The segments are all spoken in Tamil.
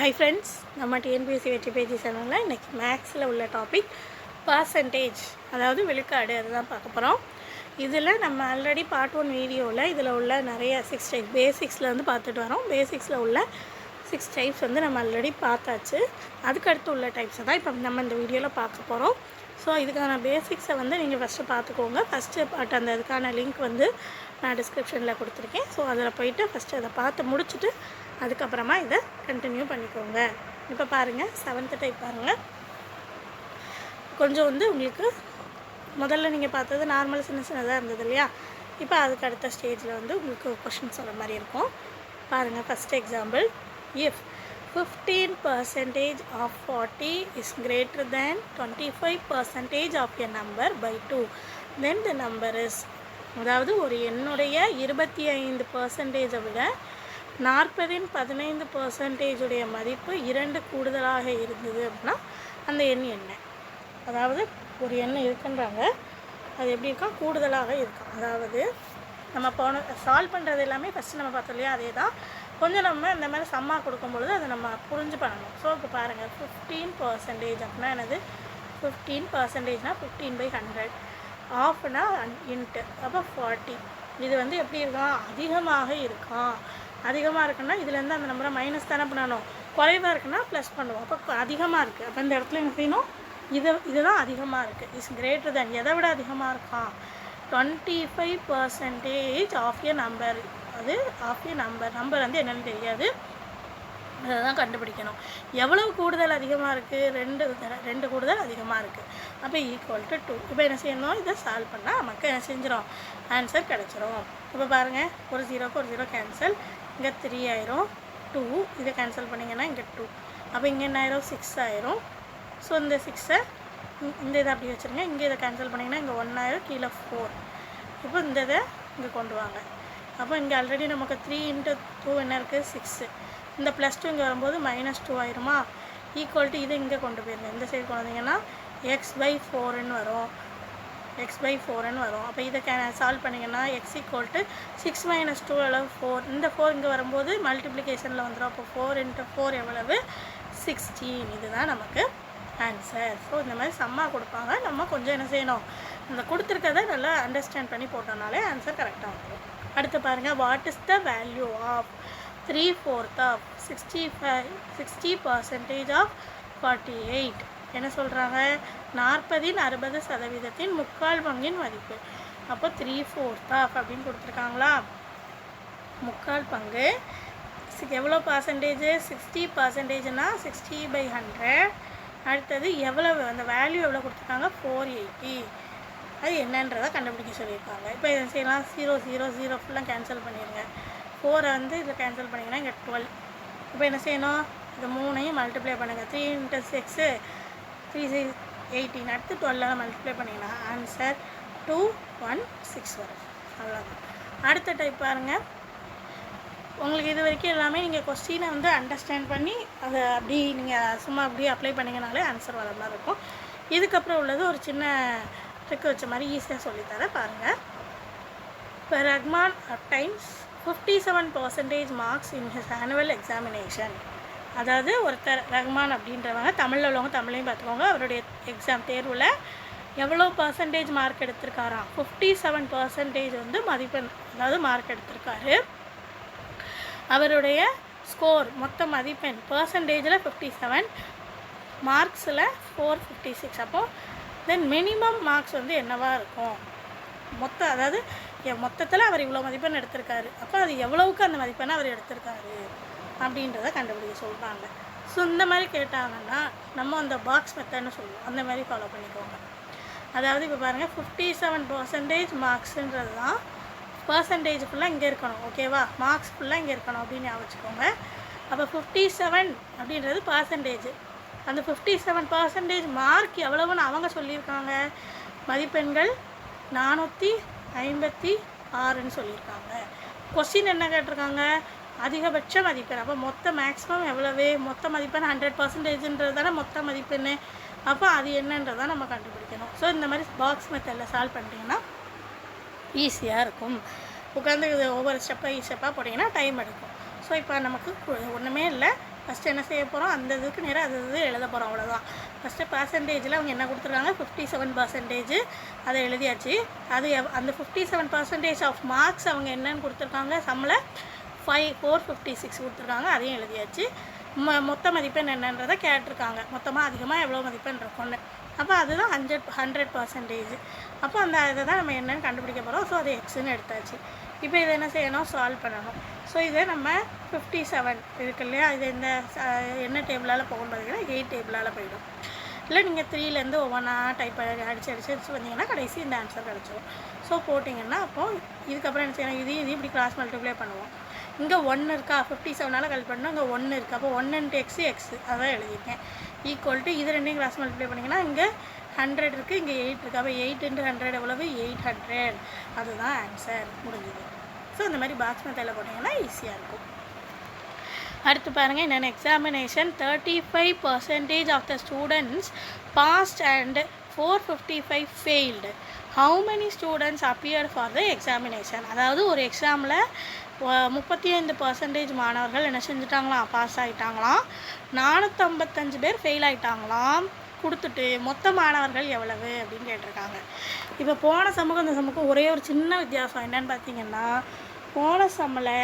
ஹாய் ஃப்ரெண்ட்ஸ், நம்ம டிஎன்பிஎஸ்சி வெற்றி பேஜி சேனலில் இன்றைக்கி மேக்ஸில் உள்ள டாபிக் பர்சன்டேஜ், அதாவது விழுக்காடு, அதுதான் பார்க்க போகிறோம். இதில் நம்ம ஆல்ரெடி பார்ட் 1 வீடியோவில் இதில் உள்ள நிறைய 6 டைப் பேசிக்ஸில் வந்து பார்த்துட்டு வரோம். பேசிக்ஸில் உள்ள 6 டைப்ஸ் வந்து நம்ம ஆல்ரெடி பார்த்தாச்சு. அதுக்கடுத்து உள்ள டைப்ஸை தான் இப்போ நம்ம இந்த வீடியோவில் பார்க்க போகிறோம். ஸோ இதுக்கான பேசிக்ஸை வந்து நீங்கள் ஃபஸ்ட்டு பார்த்துக்கோங்க. ஃபஸ்ட்டு பார்ட் அந்த இதுக்கான லிங்க் வந்து நான் டிஸ்கிரிப்ஷனில் கொடுத்துருக்கேன். ஸோ அதில் போய்ட்டு ஃபஸ்ட்டு அதை பார்த்து முடிச்சுட்டு அதுக்கப்புறமா இதை கண்டினியூ பண்ணிக்கோங்க. இப்போ பாருங்கள், 7th டைப் பாருங்கள். கொஞ்சம் வந்து உங்களுக்கு முதல்ல நீங்கள் பார்த்தது நார்மல் சின்ன சின்னதாக இருந்தது இல்லையா? இப்போ அதுக்கு அடுத்த ஸ்டேஜில் வந்து உங்களுக்கு கொஷின் சொல்கிற மாதிரி இருக்கும். பாருங்கள், first example. If 15% of 40 is greater than 25% of a number by 2, then the number is, அதாவது ஒரு எண்ணுடைய 25% விட 40-15% உடைய மதிப்பு 2 கூடுதலாக இருந்தது அப்படின்னா அந்த எண் என்ன? அதாவது ஒரு எண் இருக்குன்றாங்க, அது எப்படி இருக்கா? கூடுதலாக இருக்கும். அதாவது நம்ம போன சால்வ் பண்ணுறது எல்லாமே ஃபஸ்ட்டு நம்ம பார்த்தோம் இல்லையா? அதே தான். கொஞ்சம் நம்ம இந்த மாதிரி சம்மா கொடுக்கும்பொழுது அதை நம்ம புரிஞ்சு பண்ணணும். ஸோ இப்போ பாருங்கள், 15% அப்படின்னா என்னது? 15%னா 15/100, ஆஃப்னா இன்ட்டு, அப்போ 40. இது வந்து எப்படி இருக்கும்? அதிகமாக இருக்கும். அதிகமாக இருக்குன்னா இதுலேருந்து அந்த நம்பரை மைனஸ் தானே பண்ணணும். குறைவாக இருக்குன்னா ப்ளஸ் பண்ணுவோம். அப்போ அதிகமாக இருக்குது. அப்போ இந்த இடத்துல என்ன செய்யணும்? இதுதான் அதிகமாக இருக்குது. இஸ் கிரேட்டர் தேன், எதை விட அதிகமாக இருக்கான்? 25% ஆஃப் ஏ நம்பர். அது ஆஃப் ஏ நம்பர் வந்து என்னென்னு தெரியாது, அதை தான் கண்டுபிடிக்கணும். எவ்வளவு கூடுதல் அதிகமாக இருக்குது? 2 கூடுதல் அதிகமாக இருக்குது. அப்போ ஈக்குவல் டு 2. இப்போ என்ன செய்யணும்? இதை சால்வ் பண்ணால் நமக்கு என்ன செஞ்சிடும்? ஆன்சர் கிடச்சிரும். இப்போ பாருங்கள், ஒரு 0க்கு ஒரு 0 கேன்சல். இங்கே 3 ஆயிரும். 2 இதை கேன்சல் பண்ணிங்கன்னா இங்கே 2. அப்போ இங்கே என்ன ஆயிரும்? 6 ஆயிரும். ஸோ இந்த 6ஐ இந்த இதை அப்படி வச்சுருங்க. இங்கே இதை கேன்சல் பண்ணிங்கன்னா இங்கே 1 ஆயிரும், கீழே 4. இப்போ இந்த இதை இங்கே கொண்டு வாங்க. அப்போ இங்கே ஆல்ரெடி நமக்கு 3 × 2 என்ன இருக்குது? 6. இந்த +2 இங்கே வரும்போது -2 ஆயிருமா? ஈக்குவல் டு இதை இங்கே கொண்டு போயிருங்க. இந்த சைடு கொண்டு வந்தீங்கன்னா x/4ன்னு வரும். x/4ன்னு வரும். அப்போ இதை சால்வ் பண்ணிங்கன்னா x = 6 - 2 எவ்வளவு? 4. இந்த 4 இங்கே வரும்போது மல்டிப்ளிகேஷனில் வந்துடும். அப்போ 4 × 4 எவ்வளவு? 16. இதுதான் நமக்கு ஆன்சர். ஸோ இந்த மாதிரி சம்மா கொடுப்பாங்க. நம்ம கொஞ்சம் என்ன செய்யணும்? இந்த கொடுத்துருக்கதை நல்லா அண்டர்ஸ்டாண்ட் பண்ணி போட்டோம்னாலே ஆன்சர் கரெக்டாக வந்துடும். அடுத்து பாருங்கள், what is the value of 3/4 of 60% of 48? என்ன சொல்கிறாங்க? 40-60% முக்கால் பங்கின் மதிப்பு. அப்போ 3/4 ஆஃப் அப்படின்னு கொடுத்துருக்காங்களா? முக்கால் பங்கு எவ்வளோ பர்சன்டேஜ்? 60%னா 60/100. அடுத்தது எவ்வளவு, அந்த வேல்யூ எவ்வளோ கொடுத்துருக்காங்க? 480. அது என்னன்றதை கண்டுபிடிக்க சொல்லியிருக்காங்க. இப்போ இதை செய்யலாம். 0 0 0 ஃபுல்லாக கேன்சல் பண்ணிடுங்க. 4 வந்து இதில் கேன்சல் பண்ணிங்கன்னா இங்கே 12. இப்போ என்ன செய்யணும்? இது 3ஐயும் மல்டிப்ளை பண்ணுங்கள். 3 × 6 3 6 18. அடுத்து 12 மல்டிப்ளை பண்ணிங்கன்னா ஆன்சர் 216 வரும். அவ்வளோதான். அடுத்த டைப் பாருங்கள். உங்களுக்கு இது வரைக்கும் எல்லாமே நீங்கள் கொஸ்டினை வந்து அண்டர்ஸ்டாண்ட் பண்ணி அதை அப்படி நீங்கள் சும்மா அப்படியே அப்ளை பண்ணிங்கனாலே ஆன்சர் வர மாதிரி இருக்கும். இதுக்கப்புறம் உள்ளது ஒரு சின்ன ட்ரிக் வச்ச மாதிரி ஈஸியாக சொல்லித்தர பாருங்கள். இப்போ Rahman obtains 57% marks in his annual examination. அதாவது ஒருத்தர் ரஹ்மான் அப்படின்றவங்க, தமிழில் உள்ளவங்க தமிழையும் பார்த்துக்கோங்க, அவருடைய எக்ஸாம் தேர்வில் எவ்வளோ பர்சன்டேஜ் மார்க் எடுத்திருக்காராம்? 57% வந்து மதிப்பெண், அதாவது மார்க் எடுத்திருக்காரு. அவருடைய ஸ்கோர், மொத்த மதிப்பெண் பர்சன்டேஜில் 57, மார்க்ஸில் 456. அப்போது தென் மினிமம் மார்க்ஸ் வந்து என்னவாக இருக்கும்? அதாவது மொத்தத்தில் அவர் இவ்வளோ மதிப்பெண் எடுத்திருக்காரு. அப்போ அது எவ்வளவுக்கு அந்த மதிப்பெண்ணை அவர் எடுத்திருக்காரு அப்படின்றத கண்டுபிடிக்க சொல்கிறாங்க. ஸோ இந்த மாதிரி கேட்டாங்கன்னா நம்ம அந்த பாக்ஸ் மெத்தட்னு சொல்லுவோம். அந்த மாதிரி ஃபாலோ பண்ணிக்கோங்க. அதாவது இப்போ பாருங்கள், 57% மார்க்ஸுன்றது தான் பர்சன்டேஜ் ஃபுல்லாக இங்கே இருக்கணும். ஓகேவா? மார்க்ஸ் ஃபுல்லாக இங்கே இருக்கணும் அப்படின்னு ஞாபகம் வச்சுக்கோங்க. அப்போ 57 அப்படின்றது பர்சன்டேஜ். அந்த 57% மார்க் எவ்வளவுன்னு அவங்க சொல்லியிருக்காங்க. மதிப்பெண்கள் 456ன்னு சொல்லியிருக்காங்க. கொஸ்டின் என்ன கேட்டிருக்காங்க? அதிகபட்ச மதிப்பெண். அப்போ மொத்த மேக்ஸிமம் எவ்வளவு? மொத்த மதிப்பெண் 100%ன்றது தானே மொத்த மதிப்பெண். அப்போ அது என்னன்றதான் நம்ம கண்டுபிடிக்கணும். ஸோ இந்த மாதிரி பாக்ஸ் மெத்தடில் சால்வ் பண்ணிட்டீங்கன்னா ஈஸியாக இருக்கும். உட்காந்து ஒவ்வொரு ஸ்டெப்பாக போட்டிங்கன்னா டைம் எடுக்கும். ஸோ இப்போ நமக்கு ஒன்றுமே இல்லை, ஃபஸ்ட்டு என்ன செய்ய போகிறோம், அந்த இதுக்கு நேராக அது இது எழுத போகிறோம், அவ்வளோதான். ஃபஸ்ட்டு பர்சன்டேஜில் அவங்க என்ன கொடுத்துருக்காங்க, 57% அதை எழுதியாச்சு. அது அந்த 57% ஆஃப் மார்க்ஸ் அவங்க என்னன்னு கொடுத்துருக்காங்க, சம்மில் 456 கொடுத்துருக்காங்க, அதையும் எழுதியாச்சு. மொத்த மதிப்பெண் என்னன்றதை கேட்டிருக்காங்க, மொத்தமாக அதிகமாக எவ்வளோ மதிப்பெண் இருக்கும்னு. அப்போ அதுதான் 100%. அப்போ அந்த இதை தான் நம்ம என்னென்னு கண்டுபிடிக்க போகிறோம். ஸோ அது எக்ஸ்ன்னு எடுத்தாச்சு. இப்போ இதை என்ன செய்யணும், சால்வ் பண்ணணும். ஸோ இதை நம்ம 57 இருக்கு இல்லையா, இது இந்த என்ன டேபிளால் போகணும்னு பார்த்தீங்கன்னா 8 டேபிளால் போயிடும். இல்லை நீங்கள் 3லேருந்து ஒவ்வொன்றா டைப் அடிச்சு வந்தீங்கன்னா கடைசி இந்த ஆன்சர் கிடச்சிடும். ஸோ போட்டிங்கன்னா அப்போது இதுக்கப்புறம் என்ன செய்யணும், இதையும் இப்படி கிராஸ் மல்டிப்ளை பண்ணுவோம். இங்கே 1 இருக்கா, 57 கல் பண்ணணும், இங்கே 1 இருக்குது. அப்போ 1 × x அதான் எழுதியிருக்கேன். ஈக்குவல் டு இது ரெண்டையும் கிராஸ் மல்டிப்ளை பண்ணிங்கன்னா இங்கே 100 இருக்குது, இங்கே 8 இருக்குது. அப்போ 8 × 100 எவ்வளவு, 800. அதுதான் ஆன்சர், முடிஞ்சுது. ஸோ இந்த மாதிரி பாக்ஸ் மெத்தடில் போட்டிங்கன்னா ஈஸியாக இருக்கும். அடுத்து பாருங்கள், என்னென்ன examination 35% of the students passed and 455 failed. How many students appear for the examination. அதாவது ஒரு எக்ஸாமில் 35% மாணவர்கள் என்ன செஞ்சுட்டாங்களாம், பாஸ் ஆகிட்டாங்களாம். 455 பேர் ஃபெயில் ஆகிட்டாங்களாம். கொடுத்துட்டு மொத்த மாணவர்கள் எவ்வளவு அப்படின்னு கேட்டிருக்காங்க. இப்போ போன சமூகம் இந்த சமூகம் ஒரே ஒரு சின்ன வித்தியாசம் என்னன்னு பார்த்தீங்கன்னா, போன சம்மில்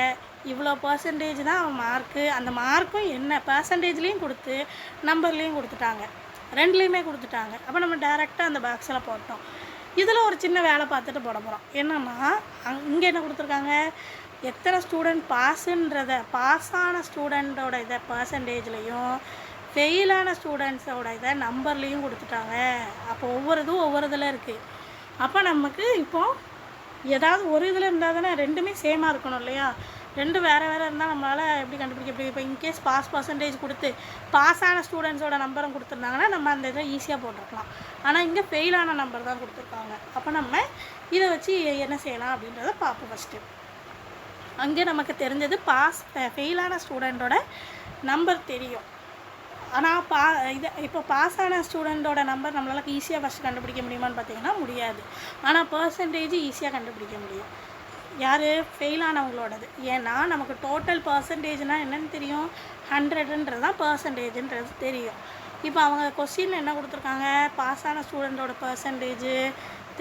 இவ்வளோ பர்சன்டேஜ் தான் மார்க்கு, அந்த மார்க்கும் என்ன பர்சன்டேஜ்லேயும் கொடுத்து நம்பர்லேயும் கொடுத்துட்டாங்க, ரெண்டுலேயுமே கொடுத்துட்டாங்க. அப்போ நம்ம டேரெக்டாக அந்த பாக்ஸில் போட்டோம். இதில் ஒரு சின்ன வேலை பார்த்துட்டு போட போகிறோம். என்னென்னா இங்கே என்ன கொடுத்துருக்காங்க, எத்தனை ஸ்டூடெண்ட் பாஸான ஸ்டூடெண்ட்டோட இதை பர்சன்டேஜ்லேயும் ஃபெயிலான ஸ்டூடெண்ட்ஸோட இதை நம்பர்லேயும் கொடுத்துட்டாங்க. அப்போ ஒவ்வொரு இதுவும் ஒவ்வொரு இதில் இருக்குது. அப்போ நமக்கு இப்போது ஏதாவது ஒரு இதில் இருந்தால் தானே ரெண்டுமே சேமாக இருக்கணும் இல்லையா. ரெண்டு வேறு இருந்தால் நம்மளால் எப்படி கண்டுபிடிக்க முடியும். இப்போ இன்கேஸ் பாஸ் பர்சன்டேஜ் கொடுத்து பாஸான ஸ்டூடெண்ட்ஸோட நம்பரும் கொடுத்துருந்தாங்கன்னா நம்ம அந்த இதை ஈஸியாக போட்டிருக்கலாம். ஆனால் இங்கே ஃபெயிலான நம்பர் தான் கொடுத்துருக்காங்க. அப்போ நம்ம இதை வச்சு என்ன செய்யலாம் அப்படின்றத பார்ப்போம். ஃபஸ்ட்டு அங்கே நமக்கு தெரிஞ்சது ஃபெயிலான ஸ்டூடெண்ட்டோட நம்பர் தெரியும். ஆனால் இப்போ பாஸான ஸ்டூடெண்ட்டோட நம்பர் நம்மளால் ஈஸியாக ஃபஸ்ட்டு கண்டுபிடிக்க முடியுமான்னு பார்த்தீங்கன்னா முடியாது. ஆனால் பர்சன்டேஜ் ஈஸியாக கண்டுபிடிக்க முடியும். யார், ஃபெயிலானவங்களோடது. ஏன்னா நமக்கு டோட்டல் பர்சன்டேஜ்னால் என்னென்னு தெரியும், 100ன்றது தான் பர்சன்டேஜ்ன்றது தெரியும். இப்போ அவங்க கொஸ்டின் என்ன கொடுத்துருக்காங்க, பாஸான ஸ்டூடெண்ட்டோட பர்சன்டேஜ்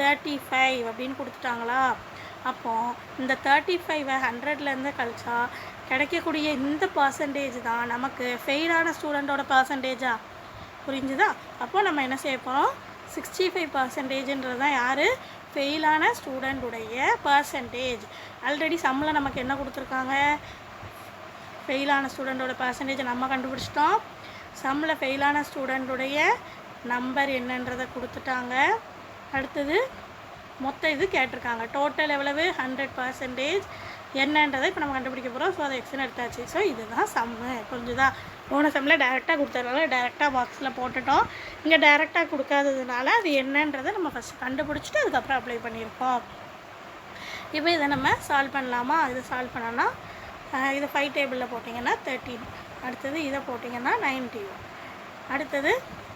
35 அப்படின்னு கொடுத்துட்டாங்களா. அப்போது இந்த 35 100லேருந்து கழிச்சா கிடைக்கக்கூடிய இந்த பர்சன்டேஜ் தான் நமக்கு ஃபெயிலான ஸ்டூடெண்ட்டோட பர்சன்டேஜா, புரிஞ்சுதா. அப்போது நம்ம என்ன செய்ய போகிறோம், 65%ன்றது தான் யார், ஃபெயிலான ஸ்டூடெண்ட்டுடைய பர்சன்டேஜ். ஆல்ரெடி சம்மில் நமக்கு என்ன கொடுத்துருக்காங்க, ஃபெயிலான ஸ்டூடெண்ட்டோட பர்சன்டேஜை நம்ம கண்டுபிடிச்சிட்டோம். சம்மில் ஃபெயிலான ஸ்டூடெண்ட்டுடைய நம்பர் என்னன்றதை கொடுத்துட்டாங்க. அடுத்தது மொத்த இது கேட்டிருக்காங்க, டோட்டல் எவ்வளவு 100% என்னன்றதை இப்போ நம்ம கண்டுபிடிக்க போகிறோம். ஸோ அதை எக்ஸ்ன்னு எடுத்தாச்சு. ஸோ இதுதான் சம்மு, புரிஞ்சுதா. போன சம்மில் டேரெக்டாக கொடுத்ததுனால டேரெக்டாக பாக்ஸில் போட்டுட்டோம். இங்கே டேரெக்டாக கொடுக்காததுனால அது என்னன்றதை நம்ம ஃபஸ்ட்டு கண்டுபிடிச்சிட்டு அதுக்கப்புறம் அப்ளை பண்ணியிருக்கோம். இப்போ இதை நம்ம சால்வ் பண்ணலாமா. இதை சால்வ் பண்ணோன்னா இதை 5 டேபிளில் போட்டிங்கன்னா 13, அடுத்தது இதை போட்டிங்கன்னா 91, அடுத்தது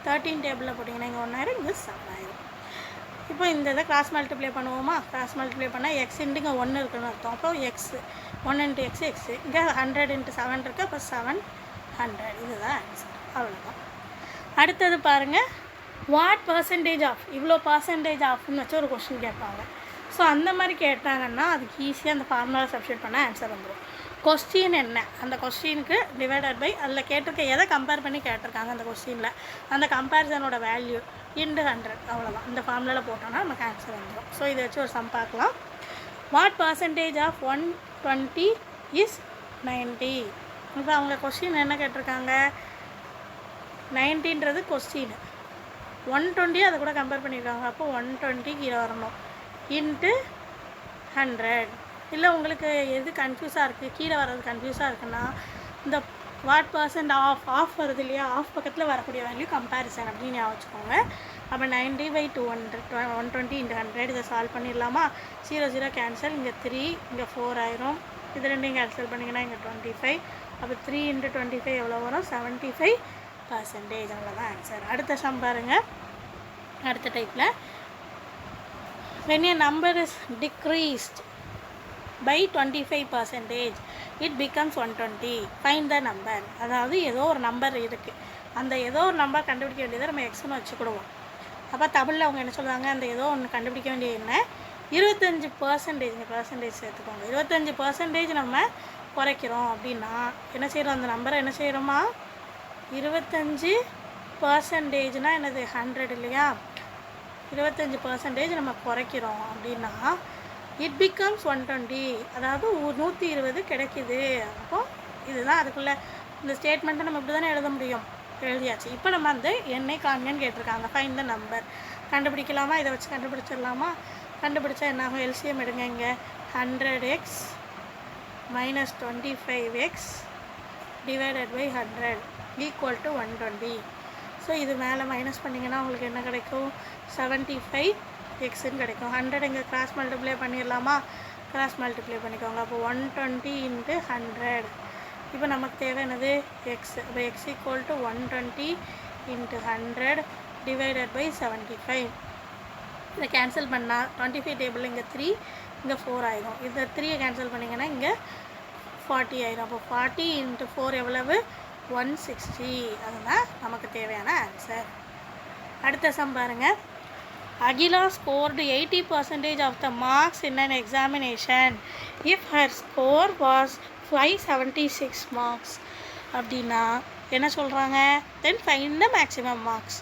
13 டேபிளில் போட்டிங்கன்னா இங்கே 1 ஆயிரும், இங்கே 7 ஆயிரும். இப்போ இந்த இதை கிராஸ் மல்டிப்ளை பண்ணுவோமா. கிராஸ் மல்டிப்ளை பண்ணால் எக்ஸ் இன்ட்டு இங்கே 1 இருக்குன்னு அர்த்தம். அப்போ எக்ஸ் 1 × x எக்ஸு, இங்கே 100 × 7 இருக்குது. அப்போ 700. இதுதான் ஆன்சர், அவ்வளோதான். அடுத்தது பாருங்கள், வாட் பர்சன்டேஜ் ஆஃப், இவ்வளோ பர்சன்டேஜ் ஆஃப்னு வச்சு ஒரு கொஸ்டின் கேட்பாங்க. ஸோ அந்த மாதிரி கேட்டாங்கன்னா அதுக்கு ஈஸியாக அந்த ஃபார்முலா சப்ஸ்டிட்யூட் பண்ணால் ஆன்சர் வந்துடும். கொஸ்டின் என்ன, அந்த கொஸ்டினுக்கு டிவைடட் பை அதில் கேட்டிருக்க எதை கம்பேர் பண்ணி கேட்டிருக்காங்க அந்த கொஸ்டினில், அந்த கம்பேரிசனோட வேல்யூ × 100, அவ்வளோதான். இந்த ஃபார்முலாவில் போட்டோன்னா நமக்கு ஆன்சர் வந்துடும். ஸோ இதை வச்சு ஒரு சம் பார்க்கலாம். What percentage of 120 is 90. இப்போ அவங்க கொஸ்டின் என்ன கேட்டிருக்காங்க, 90ன்றது கொஸ்டின், 120 அதை கூட கம்பேர் பண்ணியிருக்காங்க. அப்போ 120 கீழே வரணும் × 100. இல்லை உங்களுக்கு எது கன்ஃபியூஸாக இருக்குது, கீழே வர்றது கன்ஃபியூஸாக இருக்குன்னா இந்த வாட் பர்சன்ட் ஆஃப் வருது இல்லையா, ஆஃப் பக்கத்தில் வரக்கூடிய வேல்யூ கம்பேரிசன் அப்படின்னு ஞாபகம் வச்சுக்கோங்க. அப்போ 90/200, 120 × 100. இதை சால்வ் பண்ணிடலாமா. 0 0 கேன்சல், இங்கே 3, இங்கே 4 ஆயிரும். இது ரெண்டையும் கேன்சல் பண்ணிங்கன்னா இங்கே 25. அப்போ 3 × 25 எவ்வளோ வரும், 75%. அவ்வளோதான் ஆன்சர். அடுத்த சம் பாருங்கள். அடுத்த டைப்பில் when a number is decreased by 25%, it becomes 120. Find the number. அதாவது ஏதோ ஒரு நம்பர் இருக்குது, அந்த ஏதோ ஒரு நம்பர் கண்டுபிடிக்க வேண்டியதை நம்ம எக்ஸ்னு வச்சுக்கிடுவோம். அப்போ தமிழில் அவங்க என்ன சொல்லுவாங்க, அந்த ஏதோ ஒன்று கண்டுபிடிக்க வேண்டிய என்ன 25% பர்சன்டேஜ் சேர்த்துக்கோங்க. 25% நம்ம குறைக்கிறோம் அப்படின்னா என்ன செய்கிறோம், அந்த நம்பரை என்ன செய்கிறோமா, 25%னால் என்னது 100 இல்லையா, 25% நம்ம குறைக்கிறோம் அப்படின்னா இட் பிகம்ஸ் 120, அதாவது 120 கிடைக்குது. அப்போ இதுதான் அதுக்குள்ளே இந்த ஸ்டேட்மெண்ட்டை நம்ம இப்படி தானே எழுத முடியும். எழுதியாச்சு. இப்போ நம்ம வந்து என்னை காண்கன்னு கேட்டிருக்காங்க. Find the number. கண்டுபிடிக்கலாமா, இதை வச்சு கண்டுபிடிச்சிடலாமா? கண்டுபிடிச்சா என்ன ஆகும், எல்சிஎம் எடுங்க. இங்கே 100x minus 25x divided by 100 equal to 120. So இது மேலே மைனஸ் பண்ணிங்கன்னா உங்களுக்கு என்ன கிடைக்கும், 75xன்னு கிடைக்கும். 100 இங்கே கிராஸ் மல்டிப்ளை பண்ணிடலாமா, கிராஸ் மல்டிப்ளை பண்ணிக்கோங்க. அப்போ 120 × 100. இப்போ நமக்கு தேவை என்னது, எக்ஸ். இப்போ x equal to 120 × 100 divided by 75. இதை கேன்சல் பண்ணால் 25 டேபிள் இங்கே 3, இங்கே 4 ஆயிடும். இந்த 3 கேன்சல் பண்ணிங்கன்னா இங்கே 40 ஆயிடும். அப்போ 40 × 4 எவ்வளவு, 160. அதுதான் நமக்கு தேவையான ஆன்சர். அடுத்த சம் பாருங்கள். Agila scored 80% of the marks in an examination if her score was 576 marks. அப்படின்னா என்ன சொல்கிறாங்க, then find the maximum marks.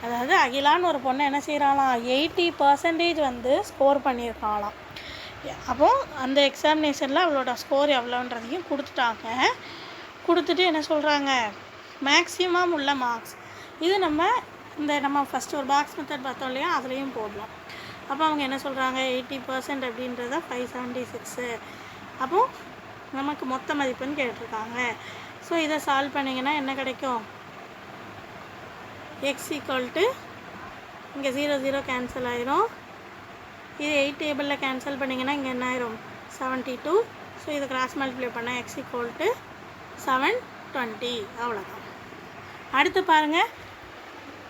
அதாவது அகிலான்னு ஒரு பொண்ணு என்ன செய்கிறாளாம், 80% வந்து ஸ்கோர் பண்ணியிருக்காளாம். அப்போது அந்த எக்ஸாமினேஷனில் அவளோட ஸ்கோர் எவ்வளோன்றதையும் கொடுத்துட்டாங்க. கொடுத்துட்டு என்ன சொல்கிறாங்க, மேக்ஸிமம் உள்ள மார்க்ஸ். இது நம்ம ஃபஸ்ட்டு ஒரு பாக்ஸ் மெத்தட் பார்த்தோம் இல்லையா, அதுலேயும் போடலாம். அப்போ அவங்க என்ன சொல்கிறாங்க, 80% அப்படின்றத 576. அப்போது நமக்கு மொத்த மதிப்புன்னு கேட்டிருக்காங்க. ஸோ இதை சால்வ் பண்ணிங்கன்னா என்ன கிடைக்கும், எக்ஸ் ஈக்குவல் டு இங்கே 0 0 கேன்சல் ஆயிரும். இது 8 டேபிளில் கேன்சல் பண்ணிங்கன்னா இங்கே என்ன ஆயிரும், 72. ஸோ இதை கிராஸ் மல்டிப்ளை பண்ணால் எக்ஸ் ஈக்குவல் டு 720. அவ்வளோதான். அடுத்து பாருங்கள்,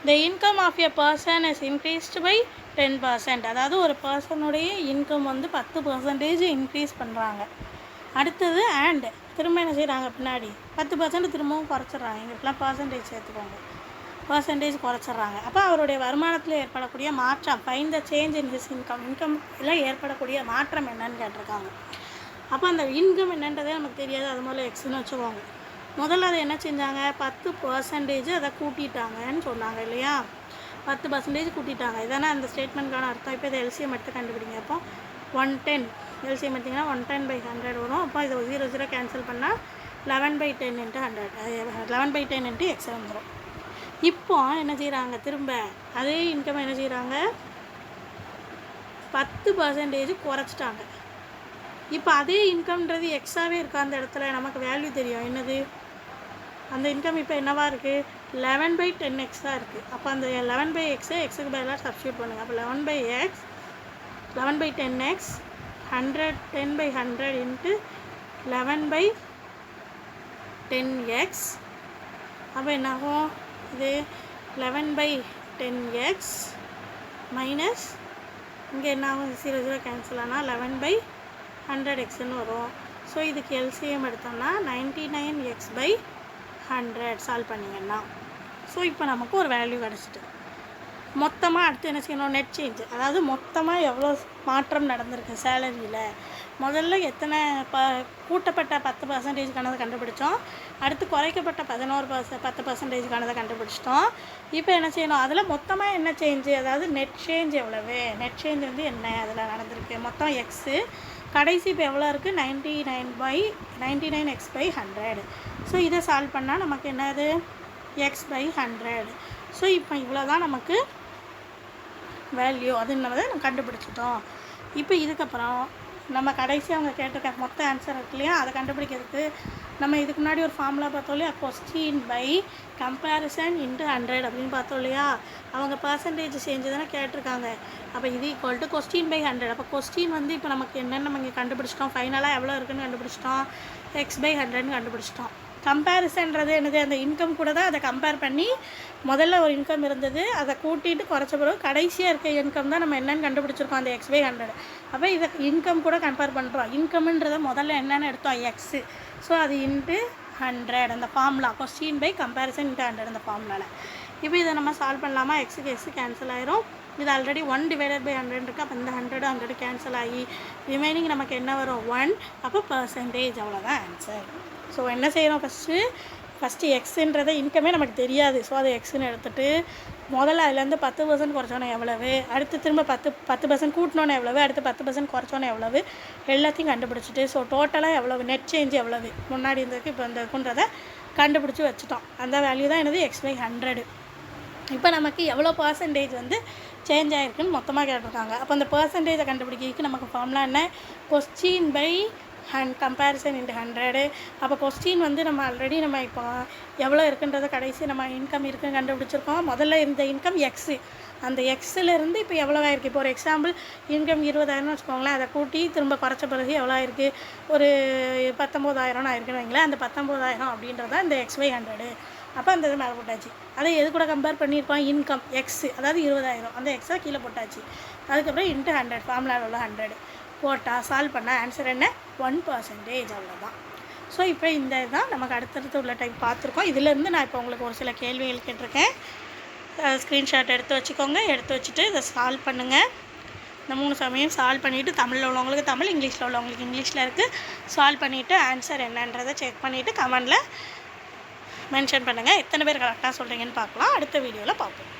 the income of a person is increased by 10%. அதாவது ஒரு பர்சனுடைய இன்கம் வந்து 10% இன்க்ரீஸ் பண்ணுறாங்க. அடுத்தது அண்ட் திரும்ப என்ன செய்கிறாங்க, பின்னாடி 10% திரும்பவும் குறைச்சிட்றாங்க. எங்களுக்குலாம் பர்சன்டேஜ் சேர்த்துக்கோங்க, பர்சன்டேஜ் குறைச்சிட்றாங்க. அப்போ அவருடைய வருமானத்தில் ஏற்படக்கூடிய மாற்றம், find the change in his income எல்லாம் ஏற்படக்கூடிய மாற்றம் என்னன்னு கேட்டிருக்காங்க. அப்போ அந்த இன்கம் என்னன்றதே நமக்கு தெரியாது, அது முதல்ல எக்ஸ்ன்னு வச்சுக்கோங்க. முதல்ல அதை என்ன செஞ்சாங்க, 10% அதை கூட்டிட்டாங்கன்னு சொன்னாங்க இல்லையா, 10% கூட்டிட்டாங்க. இதானே அந்த ஸ்டேட்மெண்ட்கான அர்த்தம். இப்போ இதை எல்சிஎம் எடுத்து கண்டுபிடிங்க. அப்போ 110 எல்சிஎம் எடுத்திங்கன்னா 110/100 வரும். அப்போ இதை 0 0 கேன்சல் பண்ணால் 11/10 × 100, 11/10 × x வந்துடும். இப்போ என்ன செய்கிறாங்க, திரும்ப அதே இன்கம் என்ன செய்கிறாங்க, 10% குறைச்சிட்டாங்க. இப்போ அதே இன்கம்ன்றது எக்ஸாகவே இருக்கா, அந்த இடத்துல நமக்கு வேல்யூ தெரியும் என்னது, அந்த இன்கம் இப்போ என்னவா இருக்குது, 11/10x தான் இருக்குது. அப்போ அந்த 11/x எக்ஸுக்கு பதிலாக சப்ஸ்டியூட் பண்ணுங்கள். அப்போ 11/10x 10/100 × 11/10x. அப்போ என்னாகும், இது 11/10x மைனஸ் இங்கே என்னாகும், 0 0 கேன்சல் ஆனால் 11/100xன்னு வரும். ஸோ இதுக்கு எல்சிஎம் எடுத்தோம்னா 99x/100 சால்வ் பண்ணிங்கன்னா. ஸோ இப்போ நமக்கு ஒரு வேல்யூ கிடச்சிட்டு மொத்தமாக அடுத்து என்ன செய்யணும், நெட் சேஞ்ச். அதாவது மொத்தமாக எவ்வளோ மாற்றம் நடந்திருக்கு சேலரியில். முதல்ல எத்தனை கூட்டப்பட்ட 10%க்கானதை கண்டுபிடிச்சோம். அடுத்து குறைக்கப்பட்ட 10%க்கானதை கண்டுபிடிச்சிட்டோம். இப்போ என்ன செய்யணும், அதில் மொத்தமாக என்ன சேஞ்சு, அதாவது நெட் சேஞ்ச் எவ்வளவு, நெட் சேஞ்ச் வந்து என்ன அதில் நடந்திருக்கு, மொத்தம் எக்ஸு. கடைசி இப்போ எவ்வளோ இருக்குது, 99x/100. ஸோ இதை சால்வ் பண்ணால் நமக்கு என்னது, x/100. ஸோ இப்போ இவ்வளோ தான் நமக்கு வேல்யூ, அது நம்ம கண்டுபிடிச்சிட்டோம். இப்போ இதுக்கப்புறம் நம்ம கடைசி அவங்க கேட்டிருக்க மொத்த ஆன்சர் இருக்கு இல்லையா, அதை கண்டுபிடிக்கிறதுக்கு நம்ம இதுக்கு முன்னாடி ஒரு ஃபார்முலா பார்த்தோம் இல்லையா, கொஸ்டின் பை கம்பேரிசன் இன்ட்டு 100 அப்படின்னு பார்த்தோம் இல்லையா. அவங்க பர்சன்டேஜ் சேஞ்சு தானே கேட்டிருக்காங்க. அப்போ இது ஈக்குவல் டு கொஸ்டின் பை 100. அப்போ கொஸ்டின் வந்து இப்போ நமக்கு என்னென்னு நம்ம இங்கே கண்டுபிடிச்சிட்டோம், ஃபைனலாக எவ்வளோ இருக்குதுன்னு கண்டுபிடிச்சிட்டோம், x/100ன்னு கண்டுபிடிச்சிட்டோம். கம்பேரிசன்றது என்னது, அந்த இன்கம் கூட தான் அதை கம்பேர் பண்ணி முதல்ல ஒரு இன்கம் இருந்தது, அதை கூட்டிகிட்டு குறைச்ச பிறகு கடைசியாக இருக்க இன்கம் தான் நம்ம என்னென்னு கண்டுபிடிச்சிருக்கோம், அந்த x/100. அப்போ இதை இன்கம் கூட கம்பேர் பண்ணுறோம். இன்கம்ன்றதை முதல்ல என்னென்னு எடுத்தோம், எக்ஸு. ஸோ அது இன்ட்டு 100 அந்த formula, question by comparison into 100 அந்த ஃபார்முலாவில். இப்போ இதை நம்ம சால்வ் பண்ணலாமா, எக்ஸுக்கு எக்ஸு கேன்சல் ஆயிரும். இது ஆல்ரெடி 1/100 இருக்குது. அப்போ இந்த 100 கேன்சல் ஆகி ரிமைனிங் நமக்கு என்ன வரும், 1. அப்போ பர்சன்டேஜ், அவ்வளோதான் ஆன்சர். ஸோ என்ன செய்கிறோம், ஃபஸ்ட்டு எக்ஸுன்றதை இன்கமே நமக்கு தெரியாது. ஸோ அதை எக்ஸுன்னு எடுத்துகிட்டு முதல்ல அதுலேருந்து 10% குறைச்சோன்னே எவ்வளவு, அடுத்து திரும்ப 10% கூட்டினோன்னே எவ்வளவு, அடுத்து 10% குறைச்சோன்னே எவ்வளவு, எல்லாத்தையும் கண்டுபிடிச்சிட்டு ஸோ டோட்டலாக எவ்வளவு, நெட் சேஞ்ச் எவ்வளவு, முன்னாடி இருந்ததுக்கு இப்போ இந்த இருக்குன்றதை கண்டுபிடிச்சி வச்சுட்டோம். அந்த வேல்யூ தான் என்னது, x/100. இப்போ நமக்கு எவ்வளோ பர்சன்டேஜ் வந்து சேஞ்ச் ஆகிருக்குன்னு மொத்தமாக கேட்டிருக்காங்க. அப்போ அந்த பர்சன்டேஜை கண்டுபிடிக்கிறதுக்கு நமக்கு ஃபார்முலா என்ன, கொஸ்டின் பை கம்பேரிசன் இன்ட்டு 100. அப்போ கொஸ்டின் வந்து நம்ம ஆல்ரெடி நம்ம இப்போ எவ்வளோ இருக்குன்றதை கடைசி நம்ம இன்கம் இருக்குன்னு கண்டுபிடிச்சிருக்கோம். முதல்ல இந்த இன்கம் எக்ஸு, அந்த எக்ஸிலேருந்து இப்போ எவ்வளோ ஆயிருக்கு. இப்போ ஒரு எக்ஸாம்பிள் இன்கம் 20,000 வச்சுக்கோங்களேன், அதை கூட்டி திரும்ப குறைச்ச பிறகு எவ்வளோ ஆயிருக்கு, ஒரு 19,000 ஆயிருக்குன்னு வைங்களேன். அந்த 19,000 அப்படின்றத இந்த x/100. அப்போ அந்த இது மேலே போட்டாச்சு. அதை எது கூட கம்பேர் பண்ணியிருப்போம், இன்கம் எக்ஸு, அதாவது 20,000, அந்த எக்ஸை கீழே போட்டாச்சு. அதுக்கப்புறம் இன்ட்டு 100 ஃபார்முலாவில் உள்ள 100 போட்டால் சால்வ் பண்ணால் ஆன்சர் என்ன, 1%, அவ்வளோதான். ஸோ இப்போ இந்த இதுதான் நமக்கு அடுத்தடுத்து உள்ள டைப் பார்த்துருக்கோம். இதிலேருந்து நான் இப்போ உங்களுக்கு ஒரு சில கேள்விகள் கேட்டிருக்கேன். ஸ்க்ரீன்ஷாட் எடுத்து வச்சுக்கோங்க. எடுத்து வச்சுட்டு இதை சால்வ் பண்ணுங்கள். இந்த 3 சமயம் சால்வ் பண்ணிவிட்டு தமிழில் உள்ளவங்களுக்கு தமிழ், இங்கிலீஷில் உள்ளவங்களுக்கு இங்கிலீஷில் இருக்குது. சால்வ் பண்ணிவிட்டு ஆன்சர் என்னன்றதை செக் பண்ணிவிட்டு கமெண்டில் மென்ஷன் பண்ணுங்கள். எத்தனை பேர் கரெக்டாக சொல்கிறீங்கன்னு பார்க்கலாம். அடுத்த வீடியோவில் பார்ப்போம்.